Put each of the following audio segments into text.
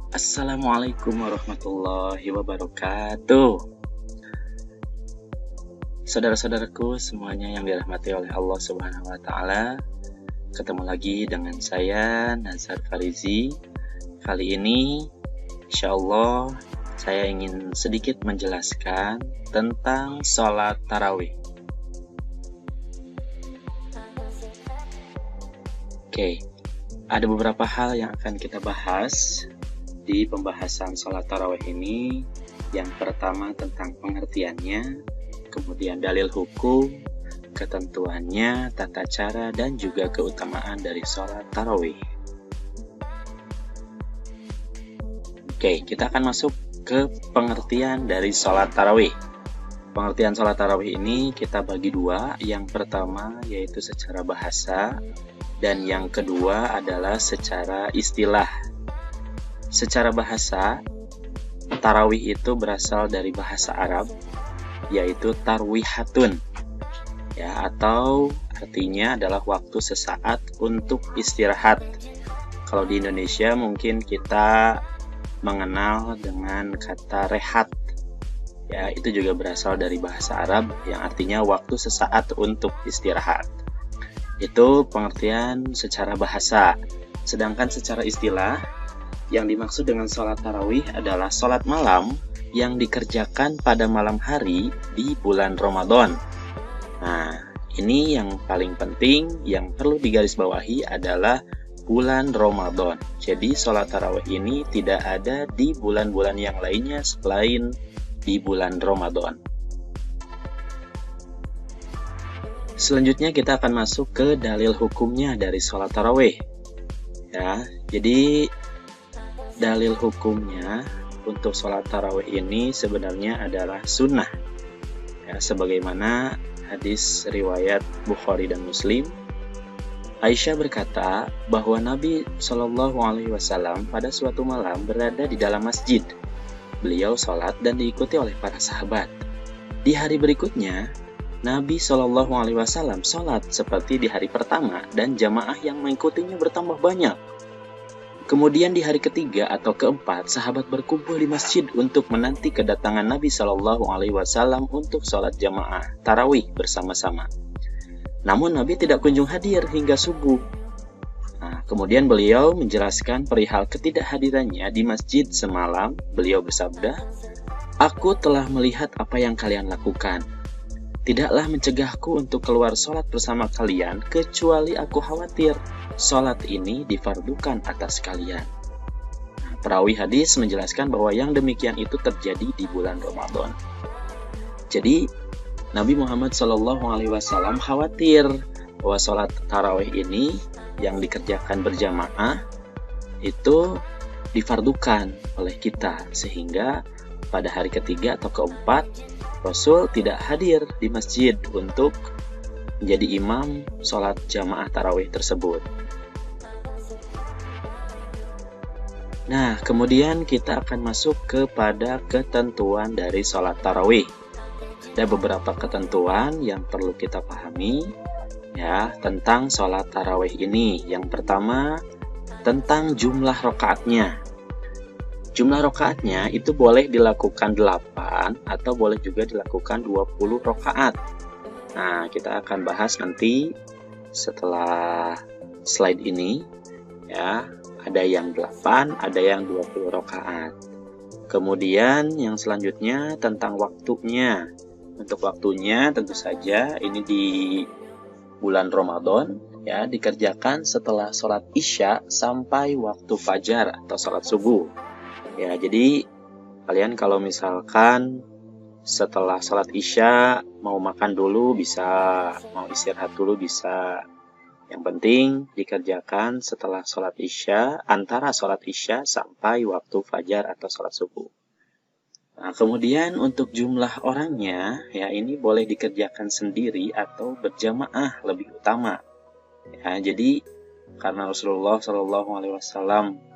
Assalamualaikum warahmatullahi wabarakatuh. Saudara-saudaraku semuanya yang dirahmati oleh Allah Subhanahu wa taala. Ketemu lagi dengan saya Nazar Farizi. Kali ini insyaallah saya ingin sedikit menjelaskan tentang sholat tarawih. Oke, ada beberapa hal yang akan kita bahas di pembahasan sholat tarawih ini. Yang pertama tentang pengertiannya, kemudian dalil hukum, ketentuannya, tata cara, dan juga keutamaan dari sholat tarawih. Oke, kita akan masuk ke pengertian dari sholat tarawih. Pengertian sholat tarawih ini kita bagi dua. Yang pertama yaitu secara bahasa, dan yang kedua adalah secara istilah. Secara bahasa, tarawih itu berasal dari bahasa Arab, yaitu tarwihatun, ya, atau artinya adalah waktu sesaat untuk istirahat. Kalau di Indonesia mungkin kita mengenal dengan kata rehat, ya, itu juga berasal dari bahasa Arab yang artinya waktu sesaat untuk istirahat. Itu pengertian secara bahasa. Sedangkan secara istilah, yang dimaksud dengan sholat tarawih adalah sholat malam yang dikerjakan pada malam hari di bulan Ramadan. Nah, ini yang paling penting yang perlu digarisbawahi adalah bulan Ramadan. Jadi sholat tarawih ini tidak ada di bulan-bulan yang lainnya selain di bulan Ramadan. Selanjutnya kita akan masuk ke dalil hukumnya dari sholat tarawih. Ya, jadi dalil hukumnya untuk sholat tarawih ini sebenarnya adalah sunnah, ya, sebagaimana hadis riwayat Bukhari dan Muslim. Aisyah berkata bahwa Nabi Shallallahu Alaihi Wasallam pada suatu malam berada di dalam masjid. Beliau sholat dan diikuti oleh para sahabat. Di hari berikutnya, Nabi Shallallahu Alaihi Wasallam sholat seperti di hari pertama dan jamaah yang mengikutinya bertambah banyak. Kemudian di hari ketiga atau keempat, sahabat berkumpul di masjid untuk menanti kedatangan Nabi Shallallahu Alaihi Wasallam untuk sholat jamaah tarawih bersama-sama. Namun Nabi tidak kunjung hadir hingga subuh. Nah, kemudian beliau menjelaskan perihal ketidakhadirannya di masjid semalam. Beliau bersabda, "Aku telah melihat apa yang kalian lakukan. Tidaklah mencegahku untuk keluar sholat bersama kalian, kecuali aku khawatir sholat ini difardukan atas kalian." Nah, perawi hadis menjelaskan bahwa yang demikian itu terjadi di bulan Ramadan. Jadi Nabi Muhammad SAW khawatir bahwa sholat tarawih ini yang dikerjakan berjamaah itu difardukan oleh kita, sehingga pada hari ketiga atau keempat Rasul tidak hadir di masjid untuk menjadi imam sholat jamaah tarawih tersebut. Nah, kemudian kita akan masuk kepada ketentuan dari sholat tarawih. Ada beberapa ketentuan yang perlu kita pahami, ya, tentang sholat tarawih ini. Yang pertama, tentang jumlah rakaatnya. Jumlah rakaatnya itu boleh dilakukan 8 atau boleh juga dilakukan 20 rakaat. Nah, kita akan bahas nanti setelah slide ini, ya. Ada yang 8, ada yang 20 rakaat. Kemudian yang selanjutnya tentang waktunya. Untuk waktunya tentu saja ini di bulan Ramadan, ya, dikerjakan setelah sholat isya sampai waktu fajar atau sholat subuh. Ya, jadi kalian kalau misalkan setelah sholat isya mau makan dulu bisa, mau istirahat dulu bisa. Yang penting dikerjakan setelah sholat isya, antara sholat isya sampai waktu fajar atau sholat subuh. Nah, kemudian untuk jumlah orangnya, ya, ini boleh dikerjakan sendiri atau berjamaah lebih utama. Ya, jadi karena Rasulullah SAW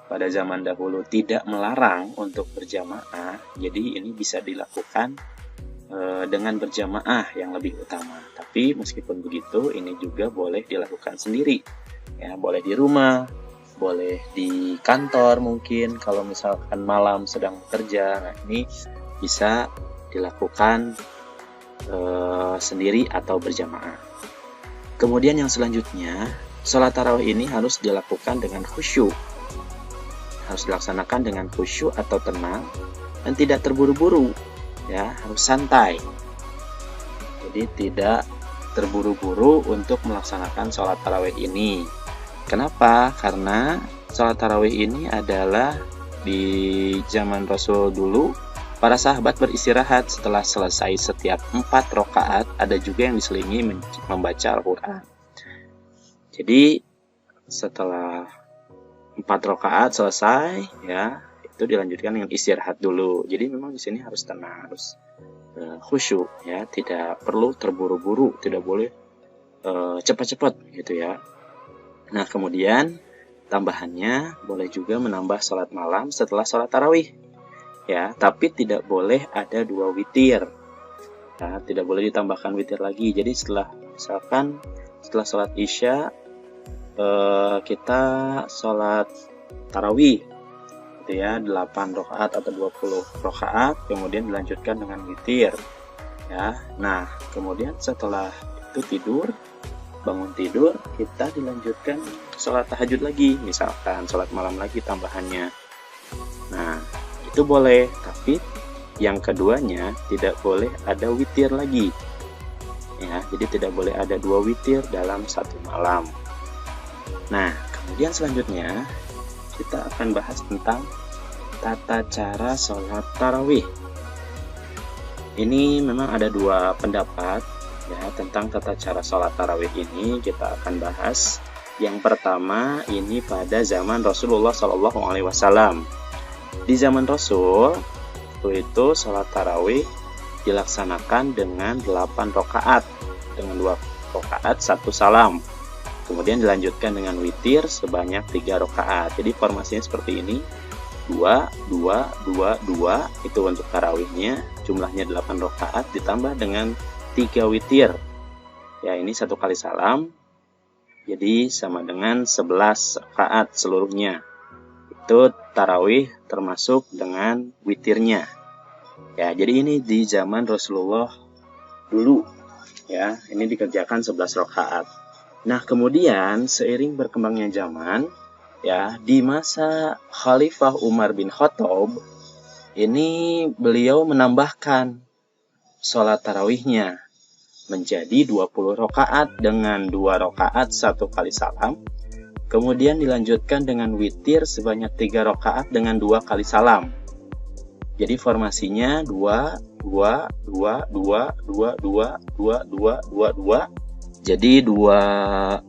pada zaman dahulu tidak melarang untuk berjamaah, jadi ini bisa dilakukan dengan berjamaah yang lebih utama. Tapi meskipun begitu, ini juga boleh dilakukan sendiri, ya, boleh di rumah, boleh di kantor mungkin kalau misalkan malam sedang bekerja. Nah, ini bisa dilakukan sendiri atau berjamaah. Kemudian yang selanjutnya, sholat tarawih ini harus dilakukan dengan khusyuk. Harus dilaksanakan dengan khusyuk atau tenang dan tidak terburu-buru, ya, harus santai. Jadi tidak terburu-buru untuk melaksanakan sholat tarawih ini. Kenapa? Karena sholat tarawih ini adalah di zaman Rasul dulu, para sahabat beristirahat setelah selesai setiap 4 rakaat. Ada juga yang diselingi membaca Al-Quran. Jadi setelah 4 rakaat selesai, ya, itu dilanjutkan dengan istirahat dulu. Jadi memang di sini harus tenang, harus khusyuk, ya, tidak perlu terburu-buru, tidak boleh cepat-cepat gitu ya. Nah, kemudian tambahannya boleh juga menambah sholat malam setelah sholat tarawih, ya, tapi tidak boleh ada 2 witir, ya, tidak boleh ditambahkan witir lagi. Jadi misalkan setelah sholat isya kita sholat tarawih gitu ya, 8 rakaat atau 20 rakaat, kemudian dilanjutkan dengan witir, ya. Nah, kemudian setelah itu bangun tidur, kita dilanjutkan sholat tahajud lagi, misalkan sholat malam lagi tambahannya. Nah, itu boleh, tapi yang keduanya tidak boleh ada witir lagi, ya. Jadi tidak boleh ada 2 witir dalam satu malam. Nah, kemudian selanjutnya kita akan bahas tentang tata cara sholat tarawih. Ini memang ada 2 pendapat, ya, tentang tata cara sholat tarawih ini. Kita akan bahas yang pertama ini pada zaman Rasulullah SAW. Di zaman Rasul itu sholat tarawih dilaksanakan dengan 8 rakaat dengan 2 rakaat 1 salam. Kemudian dilanjutkan dengan witir sebanyak 3 rakaat. Jadi formasinya seperti ini, 2, 2, 2, 2 itu untuk tarawihnya, jumlahnya 8 rakaat ditambah dengan 3 witir, ya, ini 1 kali salam, jadi sama dengan 11 rakaat seluruhnya. Itu tarawih termasuk dengan witirnya, ya. Jadi ini di zaman Rasulullah dulu, ya, ini dikerjakan 11 rakaat. Nah, kemudian seiring berkembangnya zaman, ya, di masa Khalifah Umar bin Khattab ini beliau menambahkan sholat tarawihnya menjadi 20 rakaat dengan 2 rakaat 1 kali salam. Kemudian dilanjutkan dengan witir sebanyak 3 rakaat dengan 2 kali salam. Jadi formasinya 2, 2, 2, 2, 2, 2, 2, 2, 2, 2. Jadi 2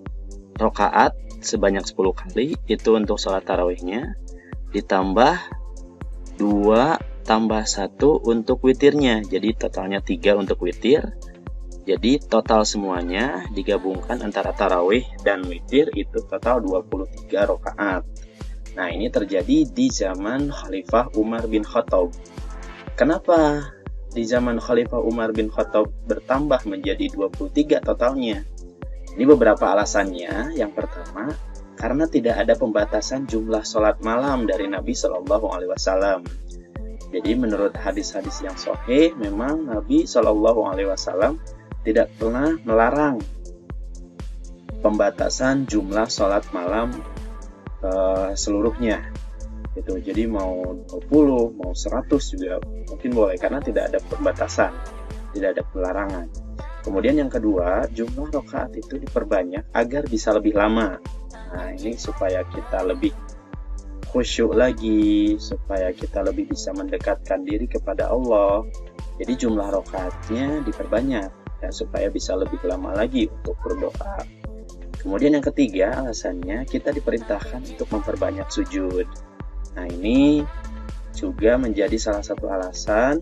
rakaat sebanyak 10 kali itu untuk sholat tarawihnya, ditambah 2 tambah 1 untuk witirnya, jadi totalnya 3 untuk witir. Jadi total semuanya digabungkan antara tarawih dan witir itu total 23 rakaat. Nah, ini terjadi di zaman Khalifah Umar bin Khattab. Kenapa di zaman Khalifah Umar bin Khattab bertambah menjadi 23 totalnya? Ini beberapa alasannya. Yang pertama, karena tidak ada pembatasan jumlah sholat malam dari Nabi Shallallahu Alaihi Wasallam. Jadi menurut hadis-hadis yang sahih, memang Nabi Shallallahu Alaihi Wasallam tidak pernah melarang pembatasan jumlah sholat malam seluruhnya. Gitu. Jadi mau 20, mau 100 juga mungkin boleh, karena tidak ada pembatasan, tidak ada pelarangan. Kemudian yang kedua, jumlah rakaat itu diperbanyak agar bisa lebih lama. Nah, ini supaya kita lebih khusyuk lagi, supaya kita lebih bisa mendekatkan diri kepada Allah. Jadi jumlah rakaatnya diperbanyak, ya, supaya bisa lebih lama lagi untuk berdoa. Kemudian yang ketiga, alasannya kita diperintahkan untuk memperbanyak sujud. Nah, ini juga menjadi salah satu alasan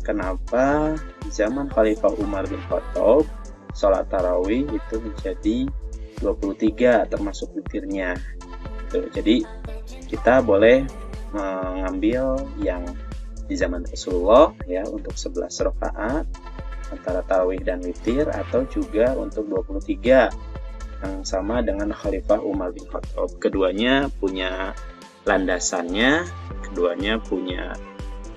kenapa zaman Khalifah Umar bin Khattab sholat tarawih itu menjadi 23 termasuk witirnya. Jadi kita boleh mengambil yang di zaman Rasulullah, ya, untuk 11 rakaat antara tarawih dan witir, atau juga untuk 23 yang sama dengan Khalifah Umar bin Khattab. Keduanya punya landasannya, keduanya punya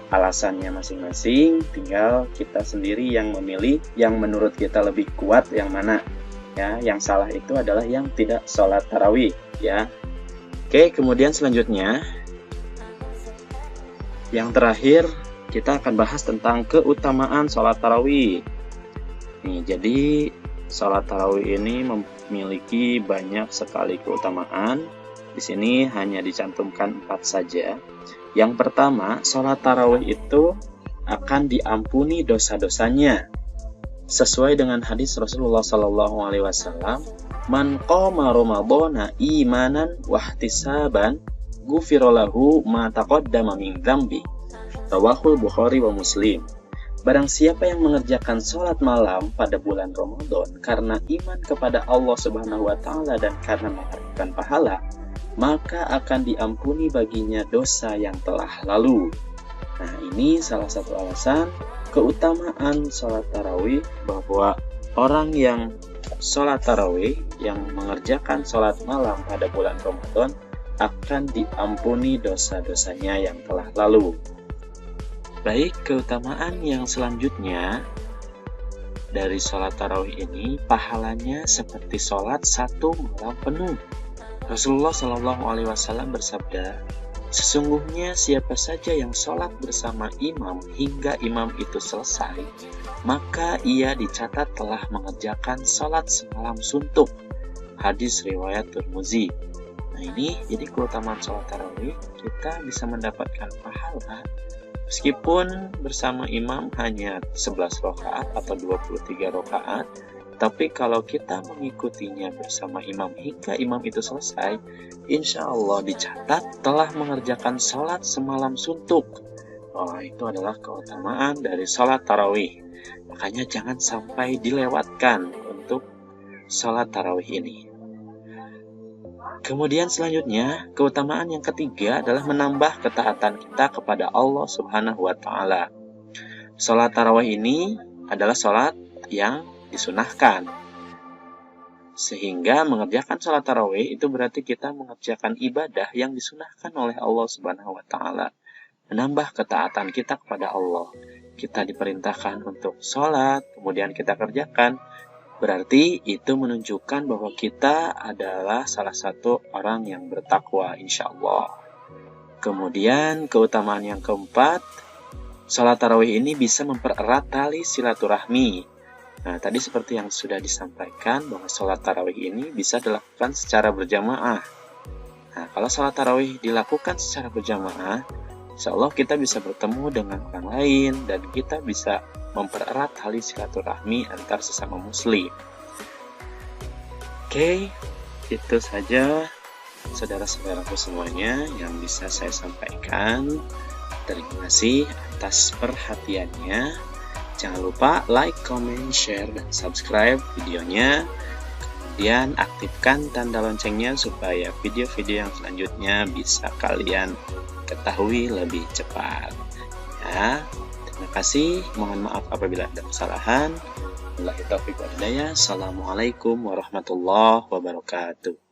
alasannya masing-masing, tinggal kita sendiri yang memilih yang menurut kita lebih kuat yang mana. Ya, yang salah itu adalah yang tidak sholat tarawih, ya. Oke, kemudian selanjutnya yang terakhir kita akan bahas tentang keutamaan sholat tarawih. Nih, jadi sholat tarawih ini memiliki banyak sekali keutamaan. Di sini hanya dicantumkan 4 saja. Yang pertama, sholat tarawih itu akan diampuni dosa-dosanya. Sesuai dengan hadis Rasulullah SAW, man qama ramadhana imanan wahtisaban ghufira lahu ma taqaddama min dzambi. Rawahul Bukhari wa Muslim. Barang siapa yang mengerjakan sholat malam pada bulan Ramadan karena iman kepada Allah Subhanahu wa Ta'ala dan karena mengharapkan pahala, maka akan diampuni baginya dosa yang telah lalu. Nah, ini salah satu alasan keutamaan sholat tarawih, bahwa orang yang sholat tarawih, yang mengerjakan sholat malam pada bulan Ramadan, akan diampuni dosa-dosanya yang telah lalu. Baik, keutamaan yang selanjutnya dari sholat tarawih ini, pahalanya seperti sholat 1 malam penuh. Rasulullah SAW bersabda, sesungguhnya siapa saja yang sholat bersama imam hingga imam itu selesai, maka ia dicatat telah mengerjakan sholat semalam suntuk. Hadis riwayat Tirmizi. Nah, ini jadi keutamaan sholat tarawih, kita bisa mendapatkan pahala meskipun bersama imam hanya 11 rakaat atau 23 rakaat. Tapi kalau kita mengikutinya bersama imam hingga imam itu selesai, insya Allah dicatat telah mengerjakan sholat semalam suntuk. Oh, itu adalah keutamaan dari sholat tarawih. Makanya jangan sampai dilewatkan untuk sholat tarawih ini. Kemudian selanjutnya, keutamaan yang ketiga adalah menambah ketaatan kita kepada Allah Subhanahu wa Ta'ala. Sholat tarawih ini adalah sholat yang disunahkan, sehingga mengerjakan sholat tarawih itu berarti kita mengerjakan ibadah yang disunahkan oleh Allah Subhanahu wa Ta'ala, menambah ketaatan kita kepada Allah. Kita diperintahkan untuk sholat, kemudian kita kerjakan, berarti itu menunjukkan bahwa kita adalah salah satu orang yang bertakwa, insya Allah. Kemudian keutamaan yang keempat, sholat tarawih ini bisa mempererat tali silaturahmi. Nah, tadi seperti yang sudah disampaikan bahwa sholat tarawih ini bisa dilakukan secara berjamaah. Nah, kalau sholat tarawih dilakukan secara berjamaah, insya Allah kita bisa bertemu dengan orang lain dan kita bisa mempererat tali silaturahmi antar sesama muslim. Oke, itu saja saudara-saudaraku semuanya yang bisa saya sampaikan. Terima kasih atas perhatiannya. Jangan lupa like, comment, share, dan subscribe videonya. Kemudian aktifkan tanda loncengnya supaya video-video yang selanjutnya bisa kalian ketahui lebih cepat. Ya, terima kasih. Mohon maaf apabila ada kesalahan. Wabillahi taufiq wal hidayah. Assalamualaikum warahmatullahi wabarakatuh.